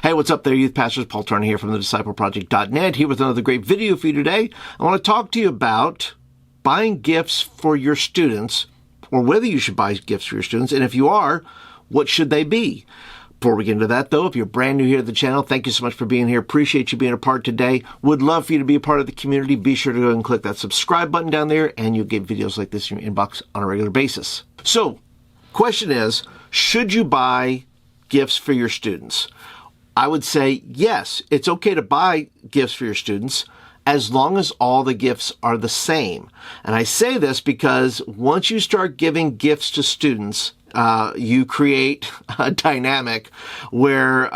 Hey, what's up there, youth pastors? Paul Turner here from the discipleproject.net, here with another great video for you today. I want to talk to you about buying gifts for your students, or whether you should buy gifts for your students, and if you are, what should they be? Before we get into that, though, if you're brand new here to the channel, thank you so much for being here. Appreciate you being a part today. Would love for you to be a part of the community. Be sure to go and click that subscribe button down there, and you'll get videos like this in your inbox on a regular basis. So, question is, should you buy gifts for your students? I would say yes, it's okay to buy gifts for your students as long as all the gifts are the same. And I say this because once you start giving gifts to students, you create a dynamic where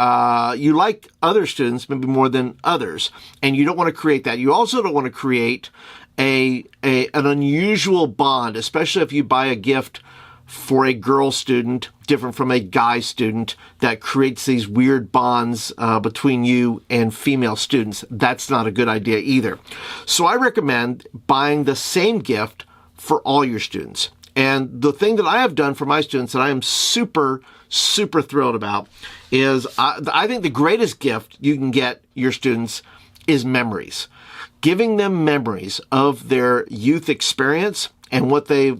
you like other students maybe more than others, and you don't want to create that. You also don't want to create an unusual bond, especially if you buy a gift for a girl student different from a guy student, that creates these weird bonds between you and female students. That's not a good idea either. So I recommend buying the same gift for all your students. And the thing that I have done for my students that I am super thrilled about is I think the greatest gift you can get your students is memories. Giving them memories of their youth experience and what they've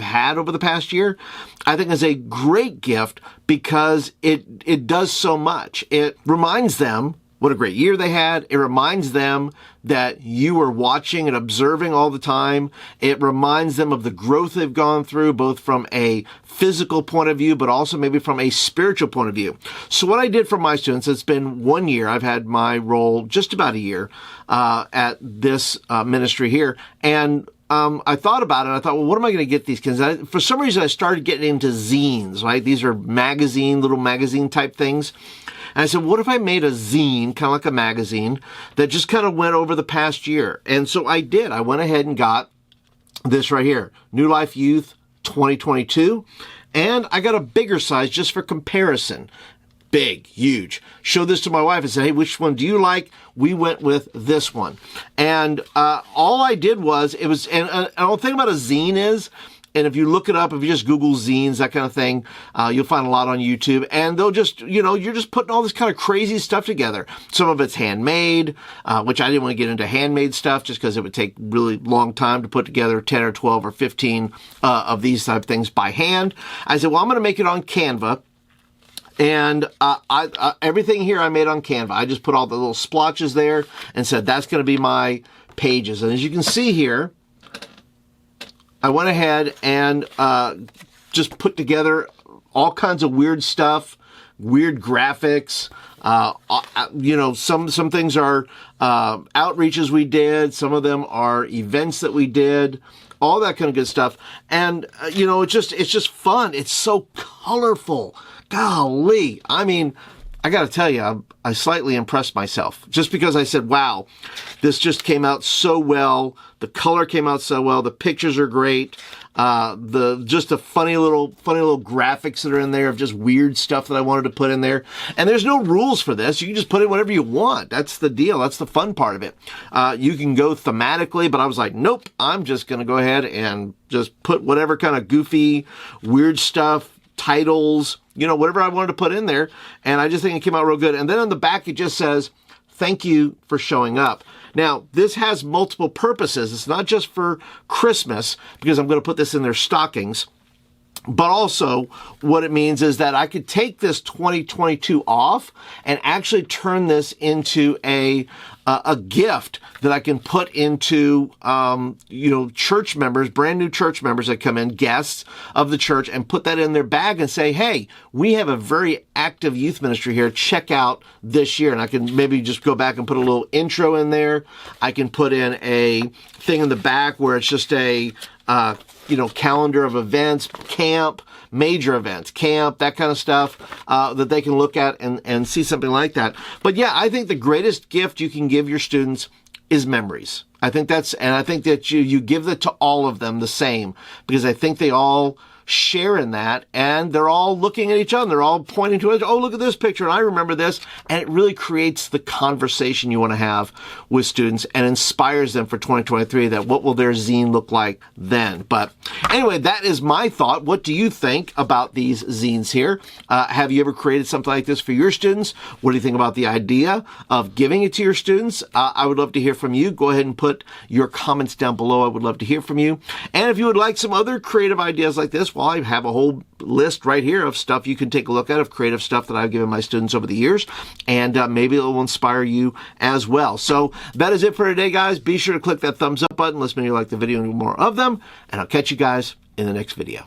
had over the past year, I think is a great gift because it does so much. It reminds them what a great year they had. It reminds them that you were watching and observing all the time. It reminds them of the growth they've gone through, both from a physical point of view, but also maybe from a spiritual point of view. So what I did for my students, it's been 1 year. I've had my role just about a year at this ministry here. And I thought about it. I thought, well, what am I going to get these kids? For some reason, I started getting into zines, right? These are little magazine type things. And I said, what if I made a zine, kind of like a magazine, that just kind of went over the past year? And so I did. I went ahead and got this right here, New Life Youth 2022. And I got a bigger size just for comparison. Big, huge. Showed this to my wife and said, hey, which one do you like? We went with this one. And all I did was, and the thing about a zine is, and if you look it up, if you just Google zines, that kind of thing, you'll find a lot on YouTube. And they'll just, you're just putting all this kind of crazy stuff together. Some of it's handmade, which I didn't want to get into handmade stuff just because it would take really long time to put together 10 or 12 or 15 of these type of things by hand. I said, well, I'm going to make it on Canva. And everything here I made on Canva. I just put all the little splotches there and said that's going to be my pages. And as you can see here, I went ahead and just put together all kinds of weird stuff, weird graphics. Some things are outreaches we did. Some of them are events that we did. All that kind of good stuff. And it's just fun. It's so colorful. Golly. I mean, I got to tell you, I slightly impressed myself just because I said, wow, this just came out so well. The color came out so well. The pictures are great. Just the funny little graphics that are in there of just weird stuff that I wanted to put in there. And there's no rules for this. You can just put in whatever you want. That's the deal. That's the fun part of it. You can go thematically, but I was like, nope, I'm just going to go ahead and just put whatever kind of goofy, weird stuff, titles, whatever I wanted to put in there. And I just think it came out real good. And then on the back, it just says, thank you for showing up. Now, this has multiple purposes. It's not just for Christmas, because I'm going to put this in their stockings. But also, what it means is that I could take this 2022 off and actually turn this into a gift that I can put into, church members, brand new church members that come in, guests of the church, and put that in their bag and say, hey, we have a very active youth ministry here. Check out this year. And I can maybe just go back and put a little intro in there. I can put in a thing in the back where it's just a calendar of events, camp, major events, camp, that kind of stuff, that they can look at and see something like that. But yeah, I think the greatest gift you can give your students is memories. I think that you give it to all of them the same, because I think they all sharing that, and they're all looking at each other. They're all pointing to it. Oh, look at this picture, and I remember this. And it really creates the conversation you want to have with students and inspires them for 2023 that what will their zine look like then. But anyway, that is my thought. What do you think about these zines here? Have you ever created something like this for your students? What do you think about the idea of giving it to your students? I would love to hear from you. Go ahead and put your comments down below. I would love to hear from you. And if you would like some other creative ideas like this, well, I have a whole list right here of stuff you can take a look at, of creative stuff that I've given my students over the years, and maybe it will inspire you as well. So that is it for today, guys. Be sure to click that thumbs up button. Let me know you like the video and more of them, and I'll catch you guys in the next video.